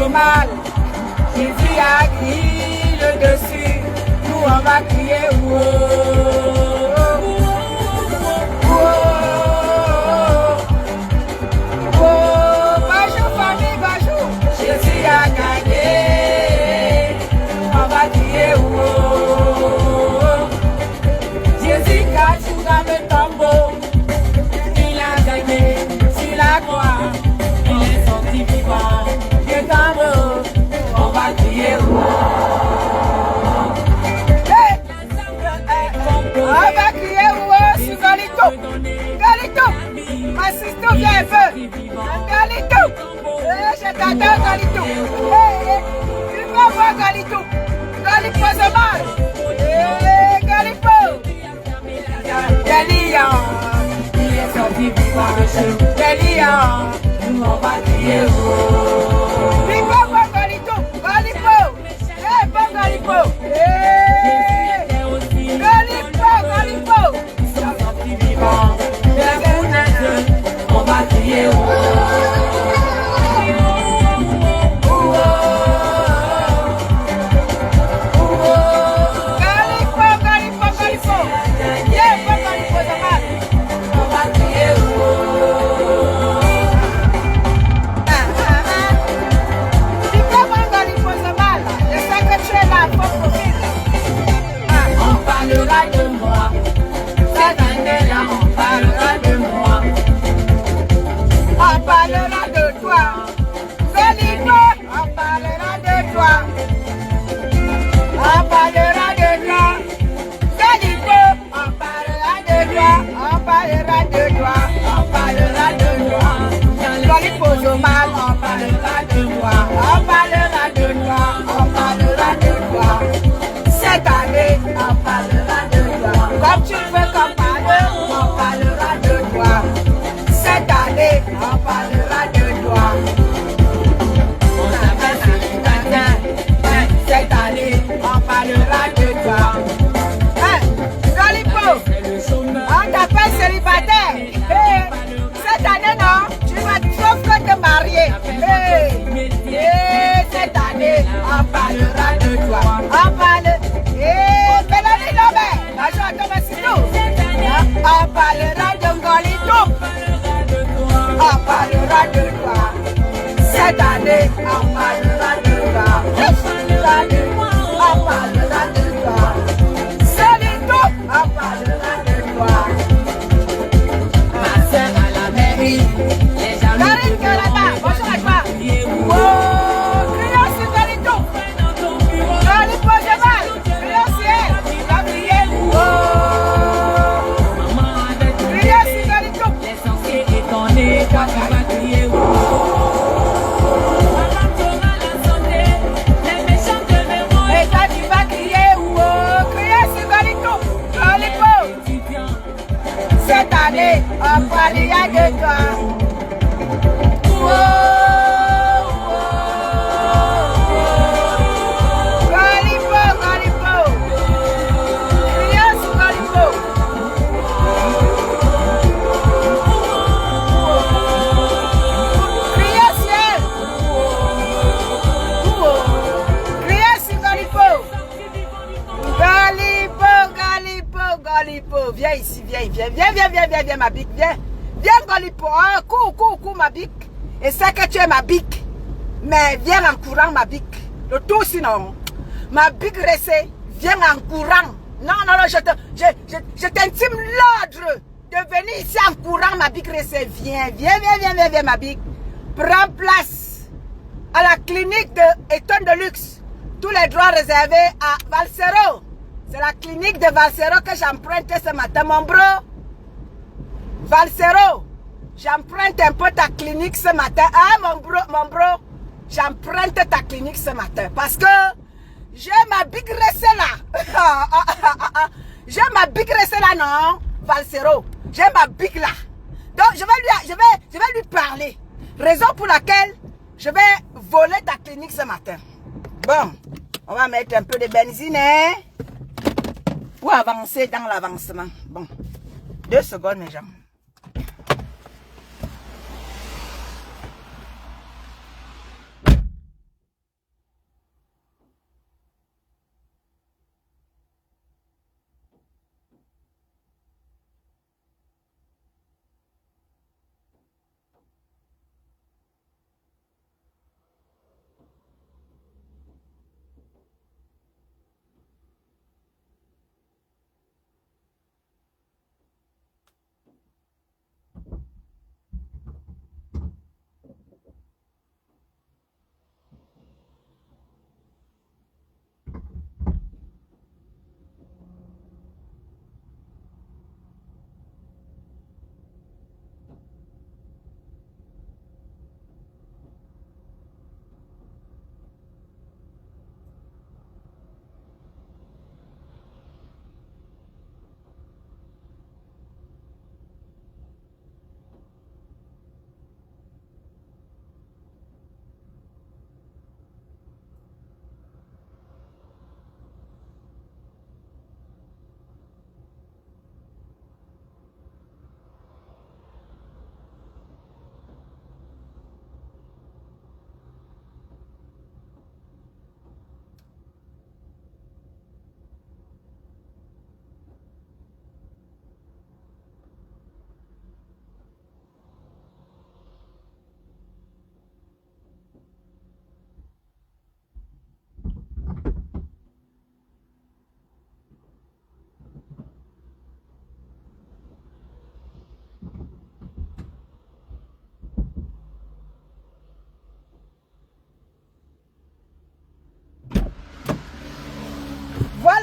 au mal. Jésus a pris le dessus. Nous on va crier bonjour famille, bonjour. Jésus a gagné. On va crier Jésus cache dans le tombeau. Il a gagné sur la croix. Il est sorti vivant. Dieu tombeau. On va crier on va crier sur Galito. Galito. Assiste-toi bien un peu. Galito. Je t'attends Galito. Tu vas voir Galito. Galipo c'est mal. Galipo. Delia. Il est sorti vivant de chez nous. Delia. Nous on va crier viva voir Galito. Galipo. Bon Galipo. Galipo, Galipo. Ils sont sortis vivants. On va crier Galipo, Galipo, Galipo. Yeah, bon Galipo, ça va. On va crier Tu peux voir Galipo, ça va. Je sais que tu es là, faut profiter. On parlera de moi. Cette année-là, on parlera de moi. On parlera de toi. Galipo, on parlera de toi. On parlera de toi. Galipo, on parlera de toi. On parlera de toi. On parlera de toi. Galipo, je mal, on parlera de toi. On parlera de toi. On parlera de toi. Cette année, on parlera de toi. Comme tu veux qu'on parle, on parlera de toi. Cette année, on parlera de toi. Cette année, on parlera de toi. Galipo, on t'appelle célibataire. Cette année, non, tu vas sauf que te marier. Cette année, on parlera de toi. On parle. Mélanie Lobé, on parlera de Galito. On parlera de toi. Cette année, on parlera de toi. Cette année, on parlera de toi. Solito, on parlera de toi. Ma soeur à la mairie, les gens. Karine Karaba, bonjour à toi. Crions sur Galito. Galipo, je mal. Crions sur elle. Tu vas crier. Crions sur Galito. Les sorciers étonnés, toi tu vas crier. Et toi tu vas crier. Crions sur Galito. Galipo. Cette année, on parlera de toi. Galipo, Galipo. Crions sur Galipo. Crions sur elle. Crions sur Galipo. Galipo, Galipo, Galipo. Viens ici, viens, ma bique, viens. Viens, Galipo. Cours, ma bique. Et c'est que tu es ma bique. Mais viens en courant, ma bique. Le tout sinon. Ma bique restée, viens en courant. Non, je t'intime l'ordre de venir ici en courant, ma bique restée. Viens, ma bique. Prends place à la clinique de Eton de Luxe. Tous les droits réservés à Valsero. C'est la clinique de Valsero que j'emprunte ce matin, mon bro. Valsero, j'emprunte un peu ta clinique ce matin. Ah, mon bro, j'emprunte ta clinique ce matin. Parce que j'ai ma big restée là. J'ai ma big restée là, non, Valsero. J'ai ma big là. Donc, je vais lui parler. Raison pour laquelle je vais voler ta clinique ce matin. Bon, on va mettre un peu de benzine, hein, pour avancer dans l'avancement. Bon, 2 secondes, mes gens.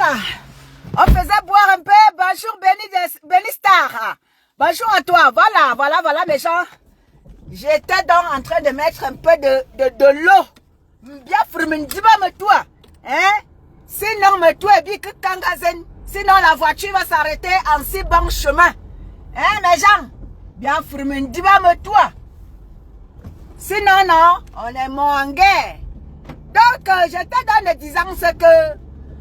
Voilà. On faisait boire un peu. Bonjour, Benny Star. Bonjour à toi. Voilà, mes gens. J'étais donc en train de mettre un peu de l'eau. Bien fourmendiba me toi. Hein? Sinon, me toi, et bien que kangazen. Sinon, la voiture va s'arrêter en si bon chemin. Hein, mes gens? Bien fourmendiba me toi. Sinon, non, on est mort en guerre. Donc, j'étais dans le disant ce que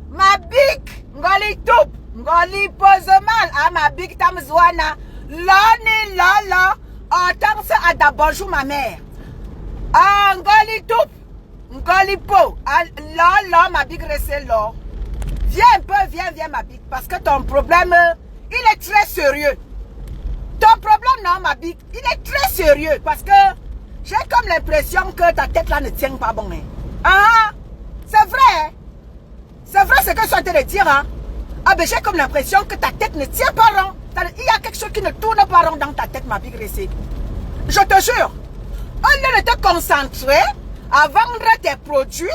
ma big, ngoli toup, ngoli pose mal à ma big tamzwana. Lani lala, autant ça à da bonjour ma mère. Ah, ngoli toup, ngoli po, là, ma big reste là. Viens un peu, viens ma big, parce que ton problème, il est très sérieux. Ton problème, non, ma big, il est très sérieux, parce que j'ai comme l'impression que ta tête là ne tient pas bon. Hein. Ah, c'est vrai. C'est vrai ce que je suis en train de dire. Hein. Ah, ben j'ai comme l'impression que ta tête ne tient pas rond. Il y a quelque chose qui ne tourne pas rond dans ta tête, ma big ressée. Je te jure, au lieu de te concentrer à vendre tes produits,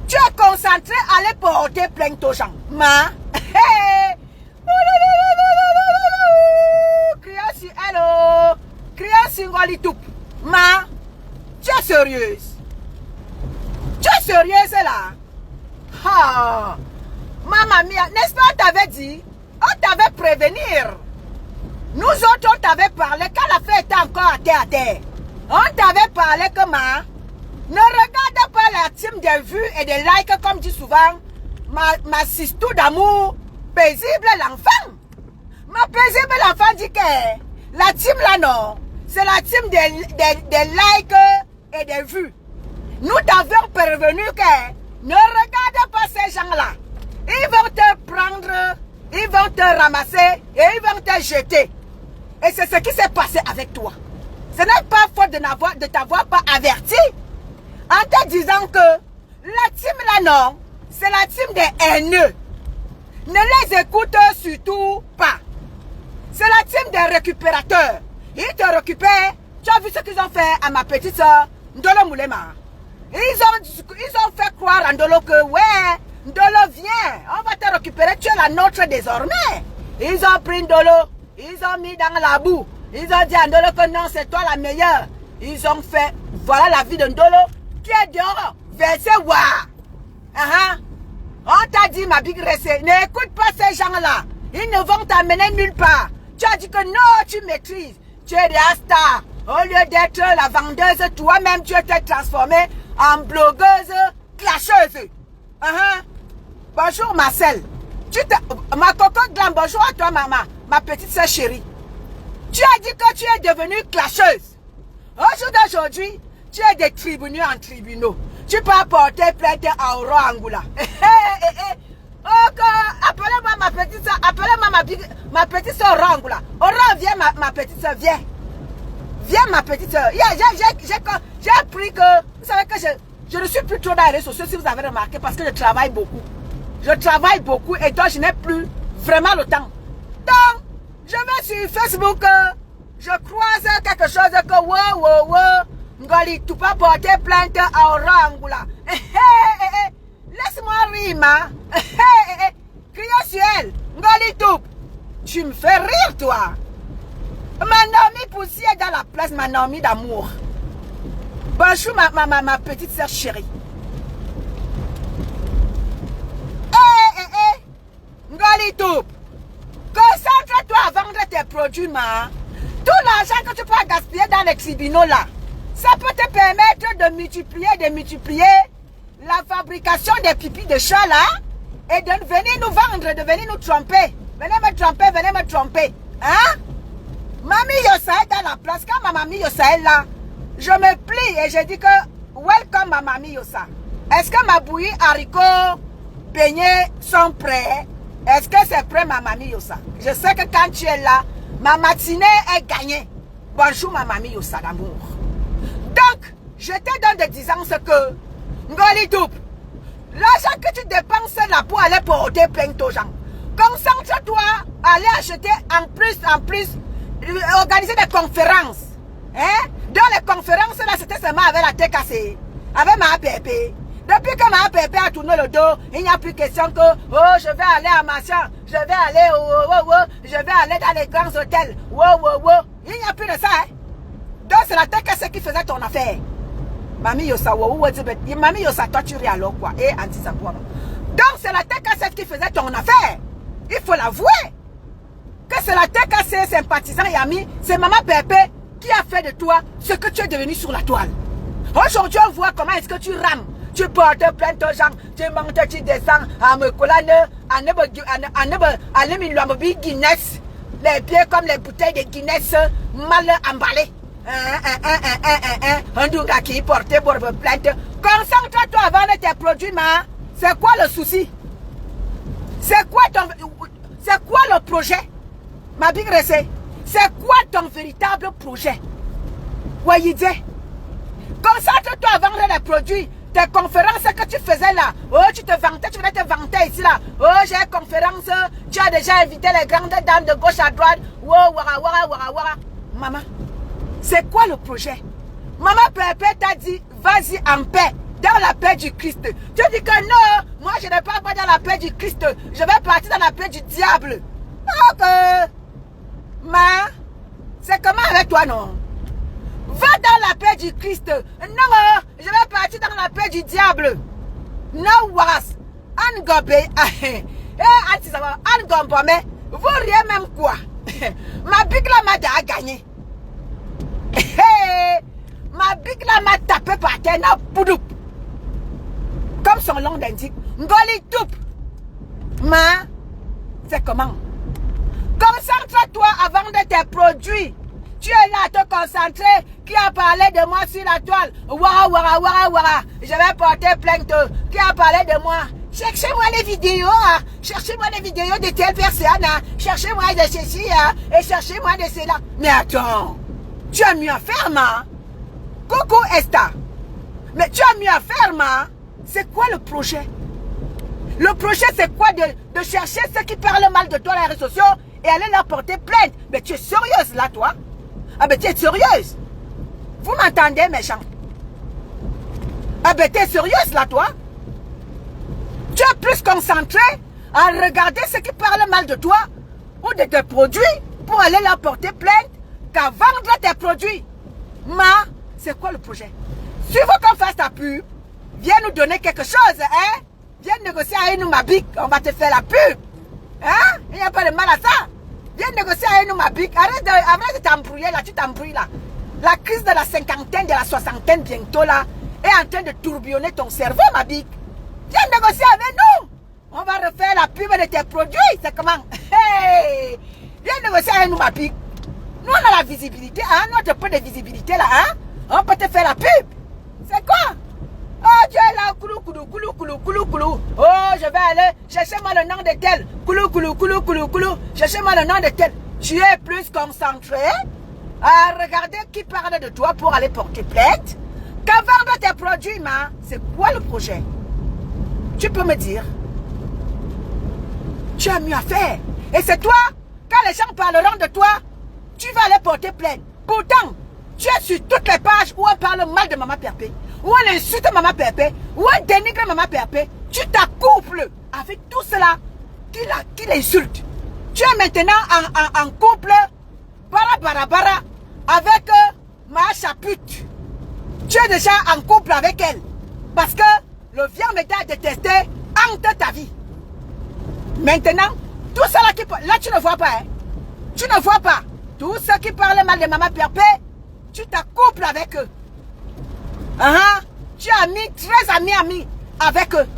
tu es concentré à aller porter plainte aux gens. Ma. Criant sur hello. Criant sur Ngolitoup. Ma. Tu es sérieuse? Tu es sérieuse là? Ah, maman mia, n'est-ce pas on t'avait dit? On t'avait prévenir. Nous autres, on t'avait parlé quand la fête était encore à terre. On t'avait parlé que ne regarde pas la team de vues et de likes comme dit souvent ma sistou d'amour paisible l'enfant. Ma paisible l'enfant dit que la team là non, c'est la team des likes et des vues. Nous t'avions prévenu que ne regarde pas ces gens-là. Ils vont te prendre, ils vont te ramasser et ils vont te jeter. Et c'est ce qui s'est passé avec toi. Ce n'est pas faute de t'avoir pas averti en te disant que la team là non, c'est la team des haineux. Ne les écoute surtout pas. C'est la team des récupérateurs. Ils te récupèrent. Tu as vu ce qu'ils ont fait à ma petite soeur Ndolo Moulema. Ils ont fait croire à Ndolo que ouais, Ndolo viens, on va te récupérer, tu es la nôtre désormais. Ils ont pris Ndolo, ils ont mis dans la boue. Ils ont dit à Ndolo que non, c'est toi la meilleure. Ils ont fait, voilà la vie de Ndolo qui est dehors, versé wa. On t'a dit ma big ressée, n'écoute pas ces gens-là. Ils ne vont t'amener nulle part. Tu as dit que non, tu maîtrises. Tu es la star. Au lieu d'être la vendeuse, toi-même tu t'es transformée en blogueuse clasheuse. Bonjour Marcel. Ma cocotte glam, bonjour à toi maman, ma petite soeur chérie. Tu as dit que tu es devenue clasheuse. Aujourd'hui, tu es des tribunaux en tribunaux. Tu peux apporter plainte à Oro Angoula. Appelez-moi ma petite soeur, appelez-moi ma petite soeur Oro Angoula. Oro, viens ma petite soeur, viens. Viens ma petite soeur. J'ai appris que, vous savez que je ne suis plus trop dans les réseaux sociaux si vous avez remarqué parce que je travaille beaucoup. Je travaille beaucoup et donc je n'ai plus vraiment le temps. Donc, je vais sur Facebook, je croise quelque chose que wow, Ngoli, tu peux porter plainte à Orangula. Laisse-moi rire, ma. Crions sur elle. Ngoli, tu me fais rire, toi. Ma Naomi poussière dans la place, ma Naomi d'amour. Bonjour ma petite soeur chérie. Ngoli Toup, concentre-toi à vendre tes produits, ma. Tout l'argent que tu peux gaspiller dans les tribunaux là, ça peut te permettre de multiplier la fabrication des pipis de chat là et de venir nous vendre, de venir nous tromper. Venez me tromper. Hein? Mamie Yossa est dans la place. Quand ma mamie Yossa est là, je me plie et je dis que welcome ma mamie Yossa. Est-ce que ma bouillie haricots beignets sont prêts? Est-ce que c'est prêt ma mamie Yossa? Je sais que quand tu es là, ma matinée est gagnée. Bonjour ma mamie Yossa d'amour. Donc, je te donne des distances que Ngoli Toup, l'argent que tu dépenses là pour aller porter plainte aux gens, concentre-toi à aller acheter en plus, organiser des conférences. Hein? Dans les conférences là, c'était seulement avec la TKC, avec ma bébé. Depuis que ma pépé a tourné le dos, il n'y a plus question que oh je vais aller à machin, je vais aller je vais aller dans les grands hôtels. Il n'y a plus de ça. Hein? Donc c'est la TKC qui faisait ton affaire. Mami Yosa, Mami Yosa, toi tu ris alors quoi? Et anti quoi? Donc c'est la TKC qui faisait ton affaire. Il faut l'avouer. Que c'est la TKC sympathisant et ami, c'est Maman Pépé qui a fait de toi ce que tu es devenu sur la toile. Aujourd'hui on voit comment est-ce que tu rames. Tu portes plainte aux gens, tu montes, tu descends, à me coller, à Guinness, les pieds comme les bouteilles de Guinness mal emballées. Un douga qui portait pour me plainte. Concentre-toi à vendre tes produits, ma. C'est quoi le souci? C'est quoi le projet? Ma big recée. C'est quoi ton véritable projet? Voyez-y. Concentre-toi à vendre les produits. Tes conférences que tu faisais là, oh tu te vantais, tu venais te vanter ici là, oh j'ai une conférence, tu as déjà invité les grandes dames de gauche à droite, wara. Maman, c'est quoi le projet? Maman Pépé t'a dit, vas-y en paix, dans la paix du Christ. Tu dis que non, moi je ne pars pas dans la paix du Christ, je vais partir dans la paix du diable. Donc, c'est comment avec toi non? Va dans la paix du Christ. Non, je vais partir dans la paix du diable. No was. Angobe. Angombe. Vous riez même quoi? Ma big la m'a gagné. Ma big la m'a tapé par terre. Comme son nom l'indique. Ngoli toup. C'est comment? Concentre-toi à vendre tes produits. Tu es là à te concentrer. Qui a parlé de moi sur la toile? Wara. Je vais porter plainte. Qui a parlé de moi? Cherchez-moi les vidéos. Cherchez-moi les vidéos de telle personne. Cherchez-moi de ceci. Et cherchez-moi de cela. Mais attends. Tu as mieux à faire, ma. Coucou, Esther. Mais tu as mieux à faire, ma. C'est quoi le projet? Le projet, c'est quoi de chercher ceux qui parlent mal de toi dans les réseaux sociaux et aller leur porter plainte? Mais tu es sérieuse, là, toi? Ah ben tu es sérieuse? Vous m'entendez, méchant? Ah ben tu es sérieuse là, toi? Tu es plus concentré à regarder ceux qui parlent mal de toi ou de tes produits pour aller leur porter plainte qu'à vendre tes produits. C'est quoi le projet? Si vous qu'on fasse ta pub, viens nous donner quelque chose, hein? Viens négocier avec nous, ma bique, on va te faire la pub. Hein? Il n'y a pas de mal à ça. Viens négocier avec nous, ma bique. Arrête de t'embrouiller là, tu t'embrouilles là. La crise de la cinquantaine, de la soixantaine bientôt là, est en train de tourbillonner ton cerveau, ma bique. Viens négocier avec nous. On va refaire la pub de tes produits. C'est comment? Hey! Viens négocier avec nous, ma bique. Nous, on a la visibilité, hein? Notre peu de visibilité là, hein? On peut te faire la pub. C'est quoi? Oh, tu es là, coulou. Oh, je vais aller, cherchez-moi le nom de tel. Coulou. Cherchez-moi le nom de tel. Tu es plus concentré à regarder qui parle de toi pour aller porter plainte qu'à vendre tes produits, ma. C'est quoi le projet? Tu peux me dire? Tu as mieux à faire. Et c'est toi, quand les gens parleront de toi, tu vas aller porter plainte. Pourtant, tu es sur toutes les pages où on parle mal de Maman Pépé, où on insulte Maman Pépé, où on dénigre Maman Pépé. Tu t'accouples avec tout cela qui l'insulte. Tu es maintenant en couple bara avec ma chapute. Tu es déjà en couple avec elle. Parce que le vieux métal détesté hante ta vie. Maintenant, tout cela qui... Là, tu ne vois pas, hein? Tu ne vois pas. Tous ceux qui parlent mal de Maman Pépé, tu t'accouples avec eux. Tu as mis très amis avec eux.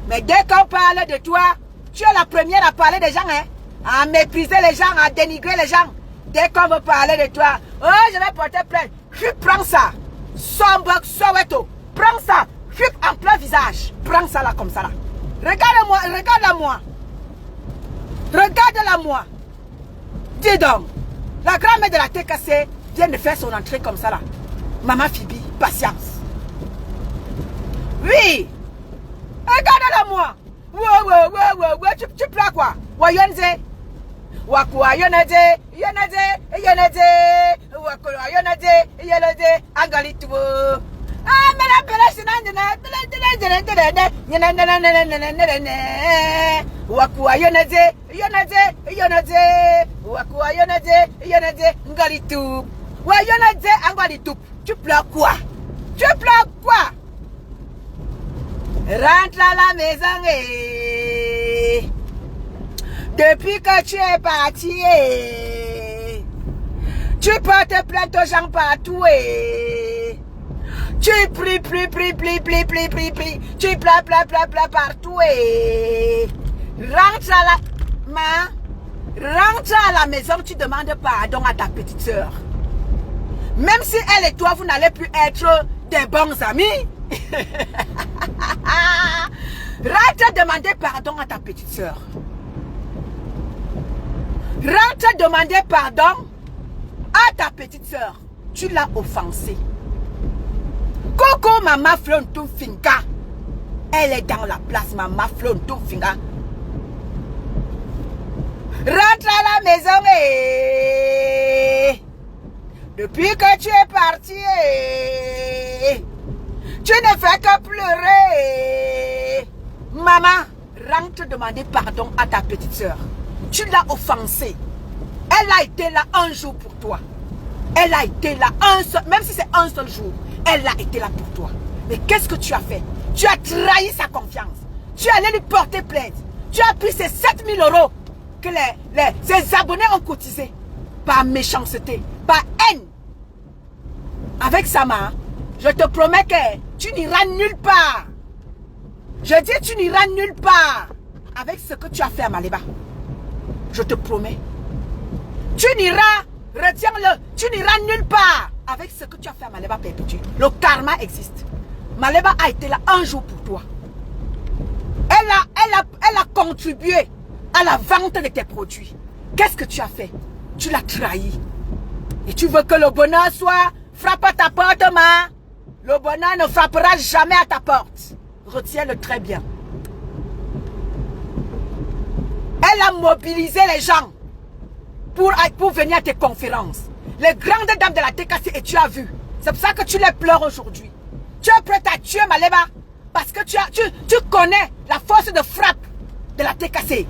Mais dès qu'on parle de toi, tu es la première à parler des gens, hein? À mépriser les gens, à dénigrer les gens. Dès qu'on veut parler de toi, oh, je vais porter plainte. Prends ça. Sombok, Soweto. Prends ça. En plein visage. Prends ça là, comme ça là. Regarde-moi. Regarde-la-moi. Dis donc. La grand-mère de la TKC vient de faire son entrée comme ça là. Maman Fibi, patience. Oui. Regarde-la-moi. Ouais. Tu pleures quoi? Wayonze. Wakua yonade. Wakua yonade. Angalitu. Ah, mais la belle, Wakua yonaze, wakua yonaze, ngalitou. Wa yonaze, angalitou. Tu pleures quoi? Tu pleures quoi? Rentre à la maison et depuis que tu es parti, tu portes plainte aux gens partout et tu pries, tu pleures partout et rentre à la maison, tu demandes pardon à ta petite soeur. Même si elle et toi, vous n'allez plus être des bons amis. Rentre demander pardon à ta petite soeur. Rentre demander pardon à ta petite soeur. Tu l'as offensée. Coco Mama Flontou Finga. Elle est dans la place, Mama Flontou Finga. Rentre à la maison et depuis que tu es parti, tu ne fais que pleurer. Maman, rentre demander pardon à ta petite soeur. Tu l'as offensée. Elle a été là un jour pour toi. Elle a été là un seul, même si c'est un seul jour, elle a été là pour toi. Mais qu'est-ce que tu as fait? Tu as trahi sa confiance. Tu es allé lui porter plainte. Tu as pris ces 7000 € que ses abonnés ont cotisé par méchanceté, par haine. Avec sa main, je te promets que tu n'iras nulle part. Je dis tu n'iras nulle part avec ce que tu as fait à Maléba. Je te promets. Tu n'iras, retiens-le, tu n'iras nulle part avec ce que tu as fait à Maléba Perpétue. Le karma existe. Maléba a été là un jour pour toi. Elle a contribué à la vente de tes produits. Qu'est-ce que tu as fait? Tu l'as trahi. Et tu veux que le bonheur soit frappe à ta porte, ma. Le bonheur ne frappera jamais à ta porte. Retiens-le très bien. Elle a mobilisé les gens pour venir à tes conférences. Les grandes dames de la TKC, et tu as vu. C'est pour ça que tu les pleures aujourd'hui. Tu es prête à tuer Maléba parce que tu connais la force de frappe de la TKC.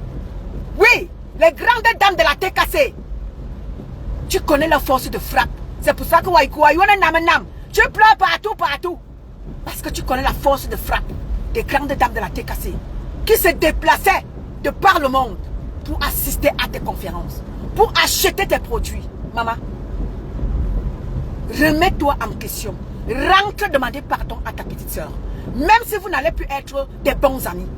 Oui, les grandes dames de la TKC. Tu connais la force de frappe. C'est pour ça que tu pleures partout. Parce que tu connais la force de frappe des grandes dames de la TKC qui se déplaçaient de par le monde pour assister à tes conférences, pour acheter tes produits. Maman, remets-toi en question. Rentre demander pardon à ta petite soeur. Même si vous n'allez plus être des bons amis.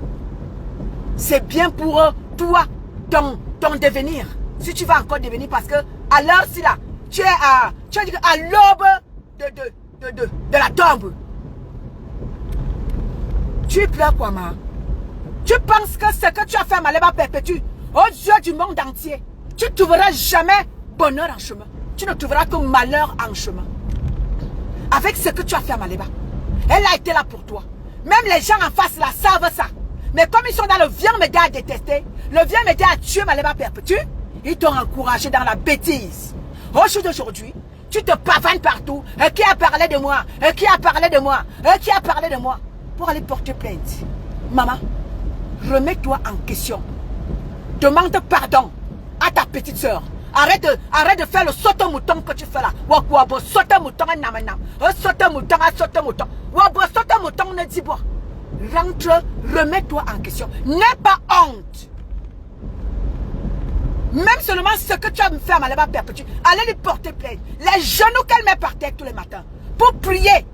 C'est bien pour toi, ton devenir. Si tu vas encore devenir, parce que à l'heure-ci là, tu es à l'aube de la tombe. Tu pleures quoi, maman? Tu penses que ce que tu as fait à Maléba Perpétue, au Dieu du monde entier, tu ne trouveras jamais bonheur en chemin. Tu ne trouveras que malheur en chemin. Avec ce que tu as fait à Maléba, elle a été là pour toi. Même les gens en face là savent ça. Mais comme ils sont dans le vieux média à détester, le vieux média a tué Maléba Perpétue, ils t'ont encouragé dans la bêtise. Au jour d'aujourd'hui, tu te pavanes partout. Qui a parlé de moi? Qui a parlé de moi? Qui a parlé de moi? Pour aller porter plainte. Maman, remets-toi en question. Demande pardon à ta petite soeur. Arrête de faire le sauto-mouton que tu fais là. Wabo sauto-mouton namanam. Sauto-mouton à sauto-mouton. Wabo sauto-mouton ne dit pas. Rentre, remets-toi en question. N'aie pas honte. Même seulement ce que tu as fait à Maléba Perpétue, allez lui porter plainte. Les genoux qu'elle met par terre tous les matins. Pour prier.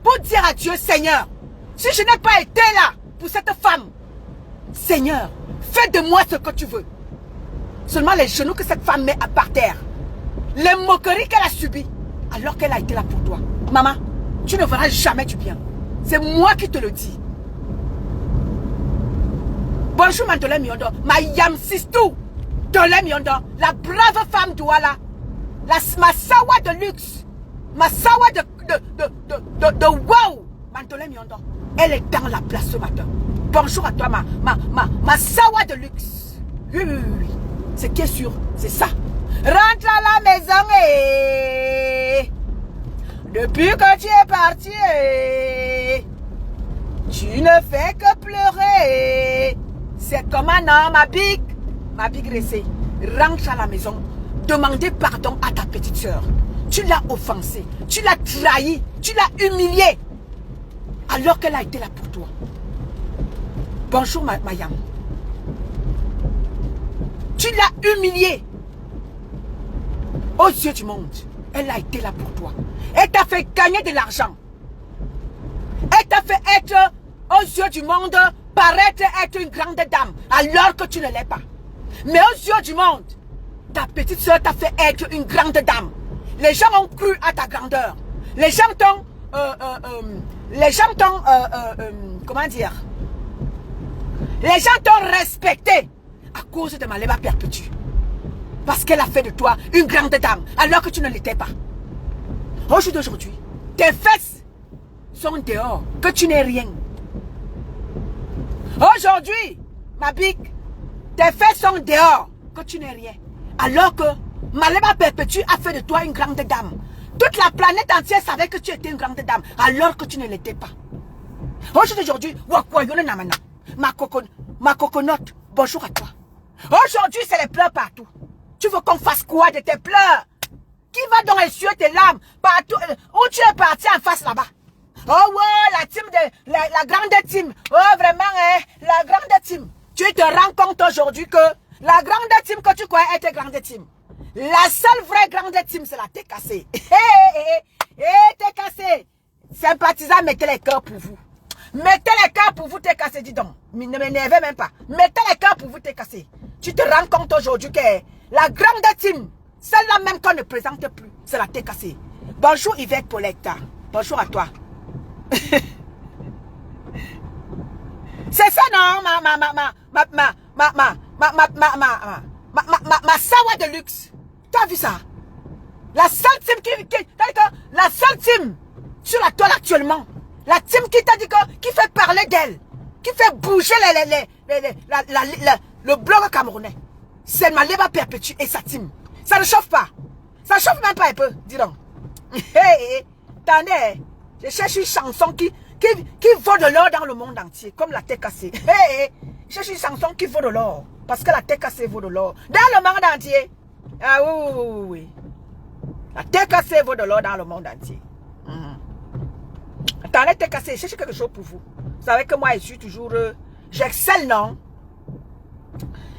Pour dire à Dieu, Seigneur, si je n'ai pas été là pour cette femme, Seigneur, fais de moi ce que tu veux. Seulement les genoux que cette femme met par terre. Les moqueries qu'elle a subies. Alors qu'elle a été là pour toi. Maman, tu ne verras jamais du bien. C'est moi qui te le dis. Bonjour Mantolé Miondo. Ma Yam Sistou. Tolé Miondo. La brave femme Douala. Ma sawa de luxe. Ma sawa de wow. Mantolé Miondo. Elle est dans la place ce matin. Bonjour à toi, ma sawa de luxe. Oui. Ce qui est sûr, c'est ça. Rentre à la maison et depuis que tu es parti, Tu ne fais que pleurer. C'est comme un homme, ma big restée. Rentre à la maison. Demandez pardon à ta petite soeur. Tu l'as offensée. Tu l'as trahi. Tu l'as humiliée. Alors qu'elle a été là pour toi. Bonjour, Mayam. Tu l'as humiliée. Aux yeux du monde, elle a été là pour toi. Elle t'a fait gagner de l'argent. Elle t'a fait être, aux yeux du monde, paraître être une grande dame, alors que tu ne l'es pas. Mais aux yeux du monde, ta petite soeur t'a fait être une grande dame. Les gens ont cru à ta grandeur. Les gens t'ont, comment dire? Les gens t'ont respecté à cause de Maleba Perpétue. Parce qu'elle a fait de toi une grande dame, alors que tu ne l'étais pas. Au jour d'aujourd'hui, tes fesses sont dehors, que tu n'es rien. Aujourd'hui, ma big, tes fesses sont dehors, que tu n'es rien. Alors que Maleba Perpétue a fait de toi une grande dame. Toute la planète entière savait que tu étais une grande dame, alors que tu ne l'étais pas. Au jour d'aujourd'hui, ma coconote, bonjour à toi. Aujourd'hui, c'est les pleurs partout. Tu veux qu'on fasse quoi de tes pleurs? Qui va donc essuyer tes larmes partout? Où tu es parti en face là-bas? Oh ouais, la team de la grande team. Oh vraiment, la grande team. Tu te rends compte aujourd'hui que la grande team que tu croyais être grande team, la seule vraie grande team, c'est la TKC. TKC. Sympathisants, mettez les cœurs pour vous. Mettez les cœurs pour vous, TKC, dis donc. Ne m'énervez même pas. Mettez les cœurs pour vous, TKC. Tu te rends compte aujourd'hui que la grande team, celle-là même qu'on ne présente plus, c'est la TKC. Bonjour Yvette Pauletta. Bonjour à toi. C'est ça non, ma sawa de luxe. Tu as vu ça? La seule team la seule team sur la toile actuellement. La team qui t'a dit que, qui fait parler d'elle, qui fait bouger le blog camerounais. C'est Maleba Perpétue et sa team. Ça ne chauffe pas. Ça chauffe même pas un peu, dis donc. Attendez, je cherche une chanson qui vaut de l'or dans le monde entier, comme la TKC. Je cherche une chanson qui vaut de l'or, parce que la TKC vaut de l'or. Dans le monde entier. Ah oui. La TKC vaut de l'or dans le monde entier. Attendez, TKC, je cherche quelque chose pour vous. Vous savez que moi, je suis toujours... j'excelle, non?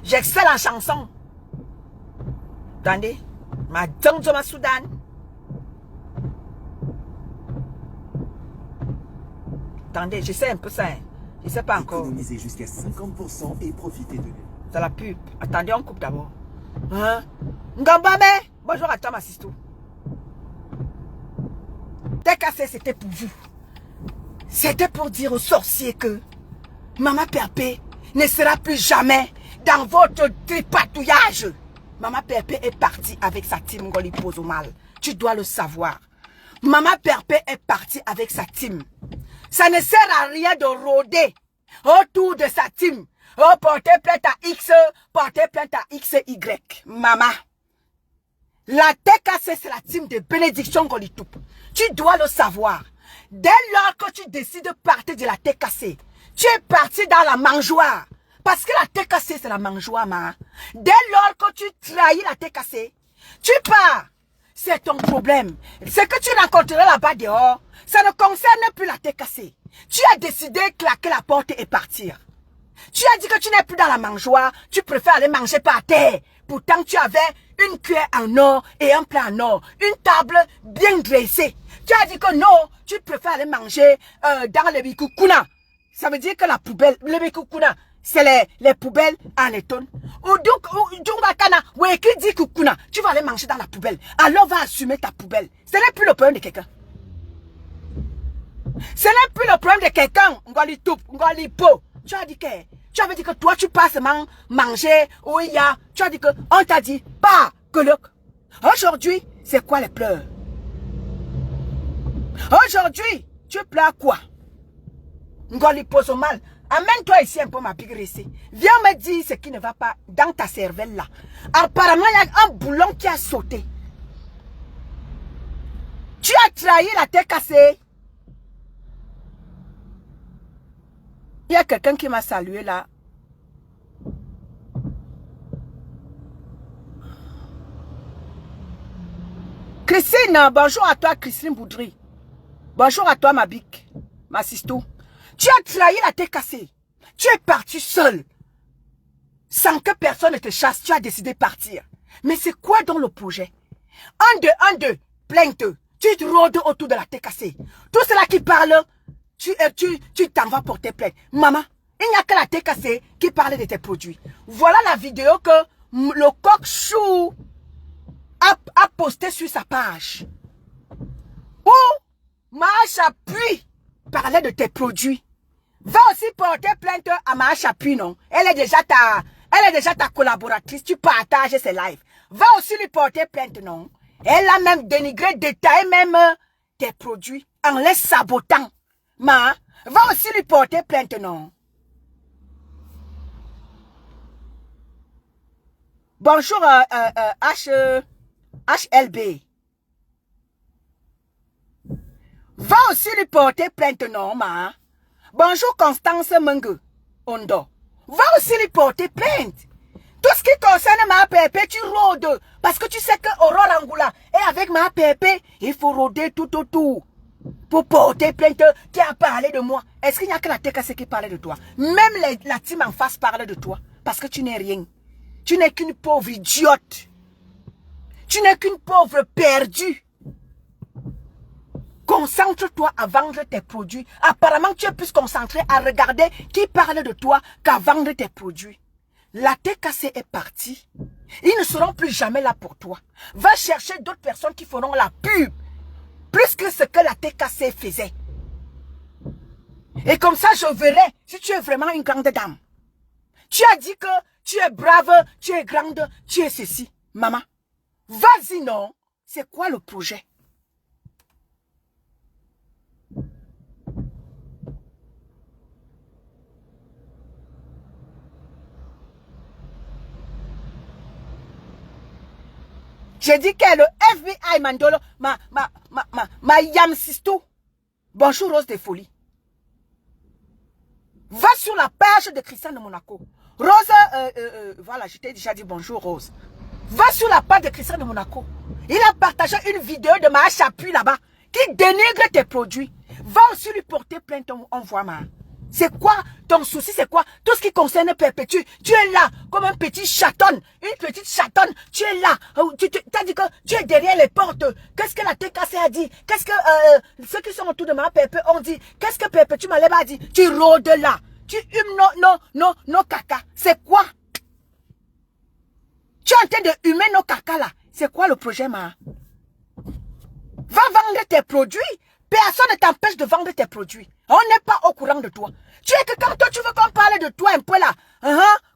J'excelle en chanson. Attendez. Ma Dangzoma Soudan. Attendez, je sais un peu ça. Je sais pas encore. Économiser jusqu'à 50% et profiter de lui. C'est la pub. Attendez, on coupe d'abord. Hein? Ngambame. Bonjour à toi, ma sisto. TKC, c'était pour vous. C'était pour dire aux sorciers que Maman Perpé ne sera plus jamais dans votre tripatouillage. Maman Perpé est partie avec sa team Ngoli Pozomal. Tu dois le savoir. Maman Perpé est partie avec sa team. Ça ne sert à rien de rôder autour de sa team. Oh, porter plainte à X, porter plainte à XY. Maman. La TKC, c'est la team de bénédiction Ngolitoup. Tu dois le savoir. Dès lors que tu décides de partir de la TKC, tu es parti dans la mangeoire. Parce que la TKC, c'est la mangeoire, ma. Dès lors que tu trahis la TKC, tu pars. C'est ton problème. Ce que tu rencontreras là-bas dehors, ça ne concerne plus la TKC. Tu as décidé de claquer la porte et partir. Tu as dit que tu n'es plus dans la mangeoire, tu préfères aller manger par terre. Pourtant, tu avais une cuillère en or et un plat en or, une table bien dressée. Tu as dit que non, tu préfères aller manger dans le bikoukouna. Ça veut dire que la poubelle, le bikoukouna, c'est les poubelles en étonne. Ou qui dit koukouna, tu vas aller manger dans la poubelle. Alors va assumer ta poubelle. Ce n'est plus le problème de quelqu'un. Ce n'est plus le problème de quelqu'un. Tu as dit que tu avais dit que toi tu passes manger où il y a. Tu as dit que on t'a dit pas que le. Aujourd'hui, c'est quoi les pleurs? Aujourd'hui, tu pleures quoi? Ngoli pose mal. Amène-toi ici un peu ma big restée. Viens me dire ce qui ne va pas dans ta cervelle là. Apparemment, il y a un boulon qui a sauté. Tu as trahi la TKC. Il y a quelqu'un qui m'a salué là. Christine, bonjour à toi, Christine Boudry. Bonjour à toi, ma bique, ma sisto. Tu as trahi la tête cassée. Tu es parti seul. Sans que personne ne te chasse, tu as décidé de partir. Mais c'est quoi dans le projet? Un, deux, plainte. Tu te rôdes autour de la tête cassée. Tout cela qui parle, tu t'en vas porter plainte. Maman, il n'y a que la tête cassée qui parle de tes produits. Voilà la vidéo que le coq chou a posté sur sa page. Où Marche Appui parlait de tes produits. Va aussi porter plainte à Marche Appui, non? Elle est déjà ta collaboratrice. Tu partages ses lives. Va aussi lui porter plainte, non? Elle a même dénigré, détaillé même tes produits en les sabotant. Va aussi lui porter plainte, non? Bonjour, HLB. Va aussi lui porter plainte, non, Bonjour, Constance Mengue. Ondo. Va aussi lui porter plainte. Tout ce qui concerne ma pépé, tu rôdes. Parce que tu sais que Aurore Angoula est avec ma pépé. Il faut rôder tout autour. Pour porter plainte, tu as parlé de moi. Est-ce qu'il n'y a que la TKC qui parlait de toi? Même la team en face parle de toi. Parce que tu n'es rien. Tu n'es qu'une pauvre idiote. Tu n'es qu'une pauvre perdue. Concentre-toi à vendre tes produits. Apparemment, tu es plus concentré à regarder qui parle de toi qu'à vendre tes produits. La TKC est partie. Ils ne seront plus jamais là pour toi. Va chercher d'autres personnes qui feront la pub. Plus que ce que la TKC faisait. Et comme ça, je verrai si tu es vraiment une grande dame. Tu as dit que tu es brave, tu es grande, tu es ceci. Maman, vas-y non. C'est quoi le projet? J'ai dit que le FBI Mandolo, ma Yam Sisto. Bonjour Rose de Folie. Va sur la page de Christian de Monaco. Rose, voilà, je t'ai déjà dit bonjour Rose. Va sur la page de Christian de Monaco. Il a partagé une vidéo de ma Appui là-bas qui dénigre tes produits. Va aussi lui porter plainte, on voit ma. C'est quoi ton souci, c'est quoi? Tout ce qui concerne Perpétue, tu es là comme un petit chaton, une petite chatonne, tu es là. Tu as dit que tu es derrière les portes. Qu'est-ce que la TKC a dit? Qu'est-ce que ceux qui sont autour de ma Pépé ont dit? Qu'est-ce que Perpétue Maleba a dit? Tu rôdes là. Tu humes nos caca. C'est quoi? Tu es en train de humer nos caca là. C'est quoi le projet, ma? Va vendre tes produits. Personne ne t'empêche de vendre tes produits. On n'est pas au courant de toi. Tu es que quand toi, tu veux qu'on parle de toi un peu là,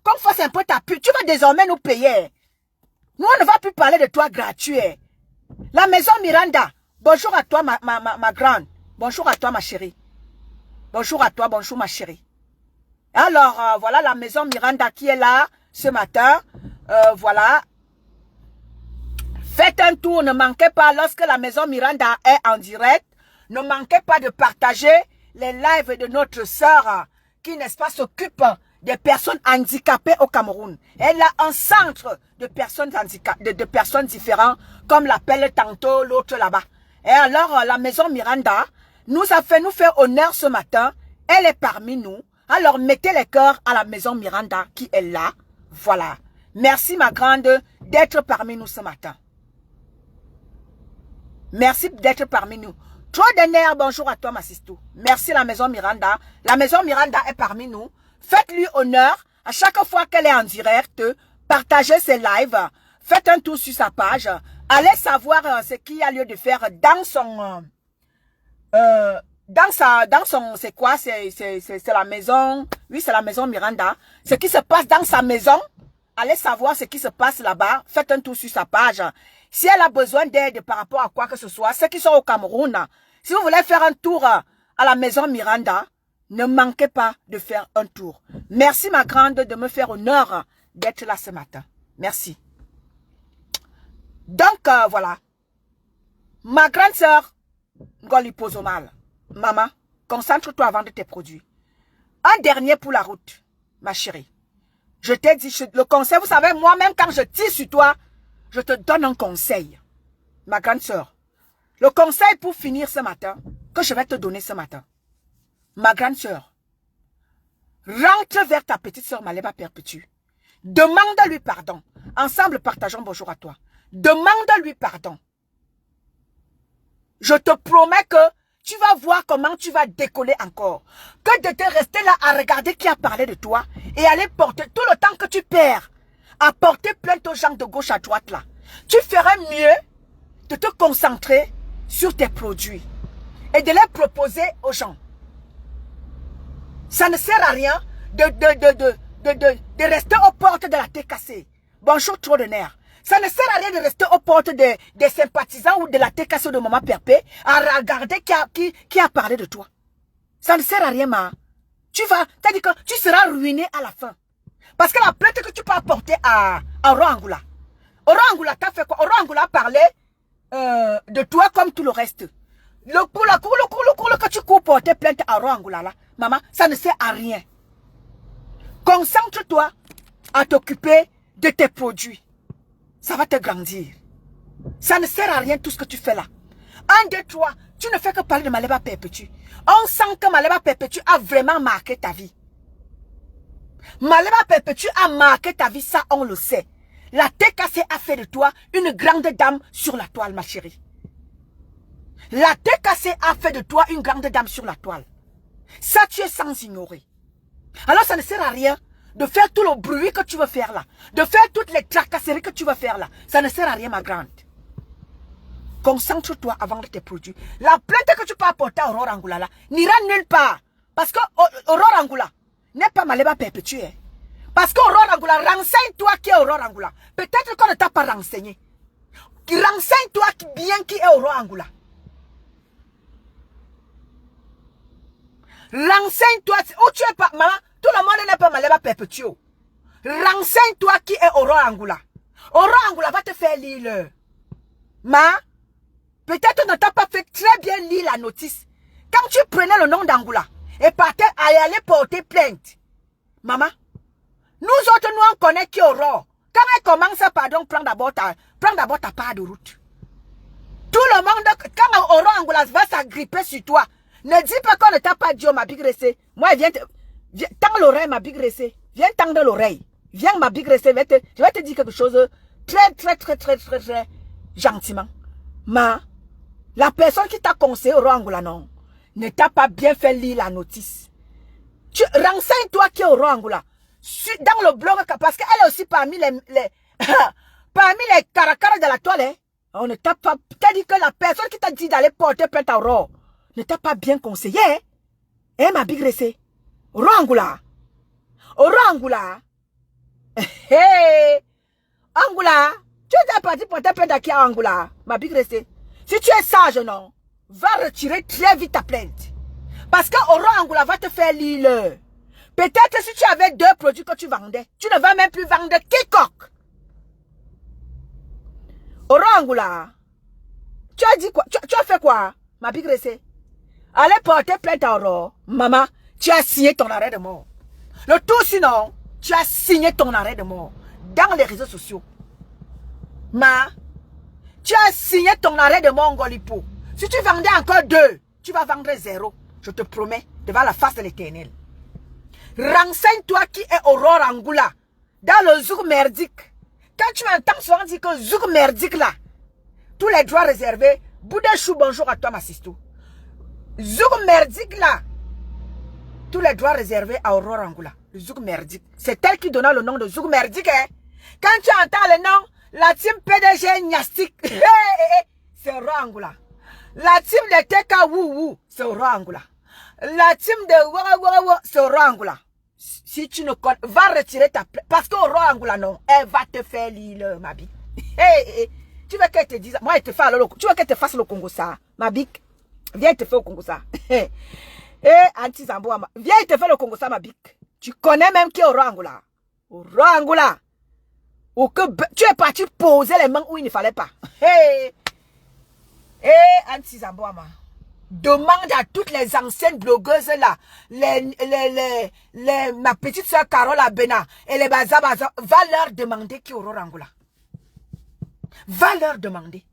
qu'on fasse un peu ta pub, tu vas désormais nous payer. Nous, on ne va plus parler de toi gratuit. La maison Miranda, bonjour à toi ma grande. Bonjour à toi ma chérie. Bonjour à toi, bonjour ma chérie. Alors, voilà la maison Miranda qui est là ce matin. Voilà. Faites un tour, ne manquez pas lorsque la maison Miranda est en direct. Ne manquez pas de partager les lives de notre sœur qui, n'est-ce pas, s'occupe des personnes handicapées au Cameroun. Elle a un centre de personnes handicapées, de personnes différentes, comme l'appelle tantôt l'autre là-bas. Et alors, la maison Miranda nous a fait nous faire honneur ce matin. Elle est parmi nous. Alors, mettez les cœurs à la maison Miranda qui est là. Voilà. Merci, ma grande, d'être parmi nous ce matin. Merci d'être parmi nous. Trop de nerfs, bonjour à toi, ma sisto. Merci, la maison Miranda. La maison Miranda est parmi nous. Faites-lui honneur. À chaque fois qu'elle est en direct, partagez ses lives. Faites un tour sur sa page. Allez savoir ce qu'il y a lieu de faire dans son... c'est quoi? C'est la maison... Oui, c'est la maison Miranda. Ce qui se passe dans sa maison, allez savoir ce qui se passe là-bas. Faites un tour sur sa page. Si elle a besoin d'aide par rapport à quoi que ce soit, ceux qui sont au Cameroun, si vous voulez faire un tour à la maison Miranda, ne manquez pas de faire un tour. Merci ma grande de me faire honneur d'être là ce matin. Merci. Donc, voilà. Ma grande sœur, Ngoli Pozomal. Maman, concentre-toi à vendre tes produits. Un dernier pour la route, ma chérie. Je t'ai dit, le conseil, vous savez, moi-même, quand je tire sur toi, je te donne un conseil. Ma grande sœur. Le conseil pour finir ce matin, que je vais te donner ce matin. Ma grande sœur, rentre vers ta petite sœur Maleba Perpétue. Demande-lui pardon. Ensemble, partageons bonjour à toi. Demande-lui pardon. Je te promets que tu vas voir comment tu vas décoller encore. Que de te rester là à regarder qui a parlé de toi et aller porter tout le temps que tu perds à porter plainte aux gens de gauche à droite là. Tu ferais mieux de te concentrer sur tes produits et de les proposer aux gens. Ça ne sert à rien de rester aux portes de la TKC. Bonjour, trop de nerfs. Ça ne sert à rien de rester aux portes des sympathisants ou de la TKC de Maman Perpé à regarder qui a parlé de toi. Ça ne sert à rien, ma. C'est-à-dire que tu seras ruiné à la fin. Parce que la plainte que tu peux apporter à Oro Angoula. Oro Angoula t'a fait quoi? Oro Angoula a parlé de toi comme tout le reste. Le coup que tu cours porter plainte à Oro Angoula là, maman, ça ne sert à rien. Concentre-toi à t'occuper de tes produits. Ça va te grandir. Ça ne sert à rien tout ce que tu fais là. 1, 2, 3, tu ne fais que parler de Maleba Perpétue. On sent que Maleba Perpétue a vraiment marqué ta vie. Maleba Perpétue a marqué ta vie, ça on le sait. La TKC a fait de toi une grande dame sur la toile, ma chérie. La TKC a fait de toi une grande dame sur la toile. Ça, tu es sans ignorer. Alors, ça ne sert à rien de faire tout le bruit que tu veux faire là. De faire toutes les tracasseries que tu veux faire là. Ça ne sert à rien, ma grande. Concentre-toi à vendre tes produits. La plainte que tu peux apporter à Aurore Angoula là n'ira nulle part. Parce que Aurore Angoula n'est pas Maleba Perpétue. Parce qu'Aurore Angoula, renseigne-toi qui est Aurore Angoula. Peut-être qu'on ne t'a pas renseigné. Renseigne-toi bien qui est Aurore Angoula. Renseigne-toi où tu es pas, maman. Tout le monde n'est pas Maleba Perpétue. Renseigne-toi qui est Aurore Angoula. Aurore Angoula va te faire lire. Ma, peut-être on ne t'a pas fait très bien lire la notice. Quand tu prenais le nom d'Angoula et partais à aller porter plainte. Maman, nous autres, nous on connaît qui est Aurore. Quand elle commence, pardon, prends d'abord ta part de route. Tout le monde, quand Aurore Angoula va s'agripper sur toi, ne dis pas qu'on ne t'a pas dit, oh, ma big ressée. Moi, viens, tends l'oreille, ma big ressée. Viens tendre l'oreille. Viens, ma big ressée. Je vais te dire quelque chose très gentiment. Ma, la personne qui t'a conseillé au Angoula, non, ne t'a pas bien fait lire la notice. Tu renseigne-toi qui est au Angoula. Dans le blog, parce qu'elle est aussi parmi parmi les caracaras de la toile. Hein. On ne t'a pas, t'as dit que la personne qui t'a dit d'aller porter plainte à Aurore ne t'a pas bien conseillé. Hein, ma big ressée. Angoula. Angoula. Hey. Angoula. Tu es parti pour te plainte à qui à Angoula, ma big restée. Si tu es sage, non, va retirer très vite ta plainte. Parce que Angoula va te faire lire. Peut-être si tu avais 2 produits que tu vendais, tu ne vas même plus vendre quiconque. Angoula. Tu as dit quoi? Tu as fait quoi, ma big restée? Allez porter plainte à Aurore. Maman, tu as signé ton arrêt de mort. Le tout sinon, tu as signé ton arrêt de mort dans les réseaux sociaux. Ma, tu as signé ton arrêt de mort, Ngolipo. Si tu vendais encore 2, tu vas vendre 0. Je te promets, devant la face de l'Éternel. Renseigne-toi qui est Aurore Angoula dans le zouk merdique. Quand tu entends souvent dire que zouk merdique là, tous les droits réservés, Boudachou, bonjour à toi, ma sisto. Zouk merdique là, tous les droits réservés à Aurore Angoula. Le zouk merdique. C'est elle qui donna le nom de zouk merdique. Hein? Quand tu entends le nom, la team PDG Niastic, c'est Aurore Angoula. La team de TK Wou, c'est Aurore Angoula. La team de Wawa, c'est Aurore Angoula. Si tu ne connais, va retirer ta plainte. Parce qu'Aurore Angoula, non, elle va te faire lire, ma bique. Tu veux qu'elle te dise, moi, elle te fasse tu veux qu'elle te fasse le Congo ça, ma bique. Viens, te faire le Congo ça. Anti Zamboama, viens, te faire le Congo ça, ma bique. Tu connais même qui est Aurore Angoula. Aurore Angoula. Ou que tu es parti poser les mains où il ne fallait pas. Anti Zamboama. Demande à toutes les anciennes blogueuses là, ma petite soeur Carole Abena et les Baza, va leur demander qui Aurore Angoula. Va leur demander.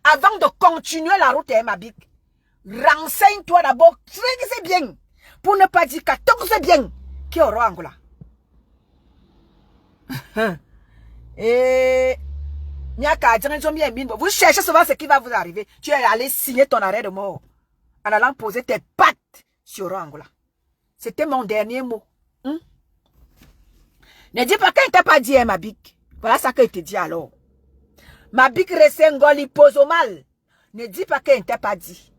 Avant de continuer la route Mabik, renseigne-toi d'abord très bien, pour ne pas dire 14 bien, qui Aurore Angoula. Et vous cherchez souvent ce qui va vous arriver. Tu es allé signer ton arrêt de mort en allant poser tes pattes sur Angola. C'était mon dernier mot. Ne dis pas qu'il ne t'a pas dit, Mabik. Voilà ça qu'il te dit alors. Mabik Resengoli pose au mal. Ne dis pas qu'il ne t'a pas dit.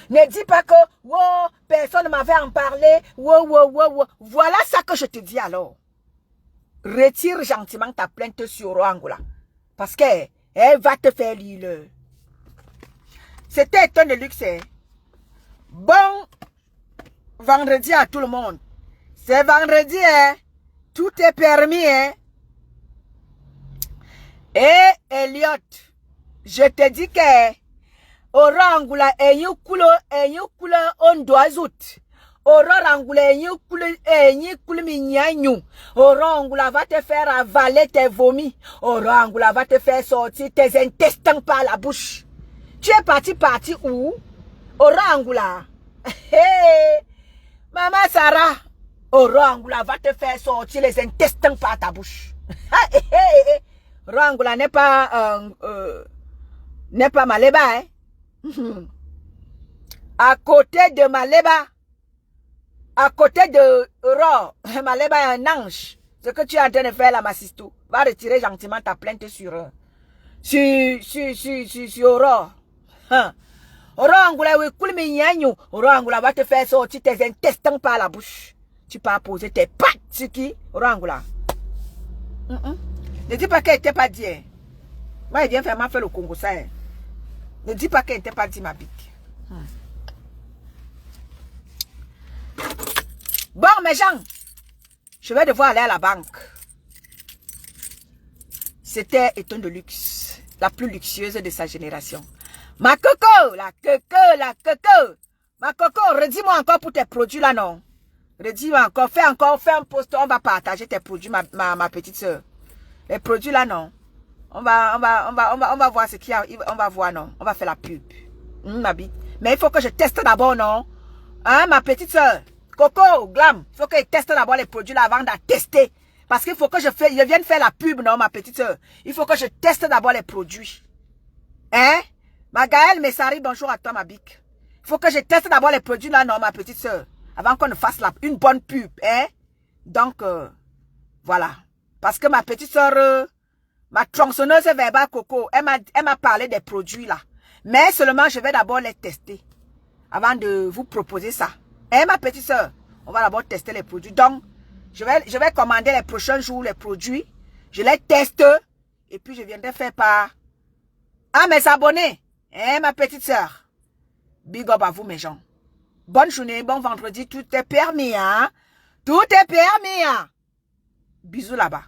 Ne dis pas que wow, personne ne m'avait en parlé. Wow. Voilà ça que je te dis alors. Retire gentiment ta plainte sur Angola. Parce qu'elle va te faire lire. C'était un de luxe. Bon vendredi à tout le monde. C'est vendredi, hein. Tout est permis, hein. Et Elliot, je te dis que Aurore Angoula enyukulo ondoazut. Aurore Angoula enyukulo minyanyu. Aurore Angoula va te faire avaler tes vomis. Aurore Angoula va te faire sortir tes intestins par la bouche. Tu es parti où? Aurore Angoula. Hey, Maman Sarah. Aurore Angoula va te faire sortir les intestins par ta bouche. Aurore Angoula n'est pas Maleba, hein? À côté de Maleba, à côté de Aurore, Maleba est un ange. Ce que tu es en train de faire là, ma sisto, va retirer gentiment ta plainte sur Aurore. Aurore Angoula, Aurore Angoula va te faire sortir tes intestins par la bouche. Tu peux poser tes pattes sur qui? Aurore Angoula. Ne dis pas qu'elle n'était pas dit. Moi, il vient faire le Congo, ça. Ne dis pas qu'elle n'était pas dit, ma bique. Bon, mes gens, je vais devoir aller à la banque. C'était éton de luxe, la plus luxueuse de sa génération. Ma coco, la coco. Ma coco, redis-moi encore pour tes produits là, non? Redis-moi encore, fais un post, on va partager tes produits, ma petite soeur. Les produits là, non? On va voir ce qu'il y a, on va voir, non? On va faire la pub. Ma bite. Mais il faut que je teste d'abord, non? Hein, ma petite soeur? Coco, Glam, il faut que je teste d'abord les produits là avant de tester. Parce qu'il faut que je vienne faire la pub, non, ma petite soeur? Il faut que je teste d'abord les produits. Hein? Magaël Messari, bonjour à toi, ma bique. Il faut que je teste d'abord les produits là, non, ma petite soeur? Avant qu'on ne fasse une bonne pub, hein? Donc, voilà. Parce que ma petite soeur, ma tronçonneuse verbale Coco, elle m'a parlé des produits là. Mais seulement, je vais d'abord les tester. Avant de vous proposer ça. Hein, ma petite soeur? On va d'abord tester les produits. Donc, je vais commander les prochains jours les produits. Je les teste. Et puis, je viendrai faire part à mes abonnés. Hein, ma petite soeur? Big up à vous, mes gens. Bonne journée, bon vendredi. Tout est permis, hein? Tout est permis, hein? Bisous là-bas.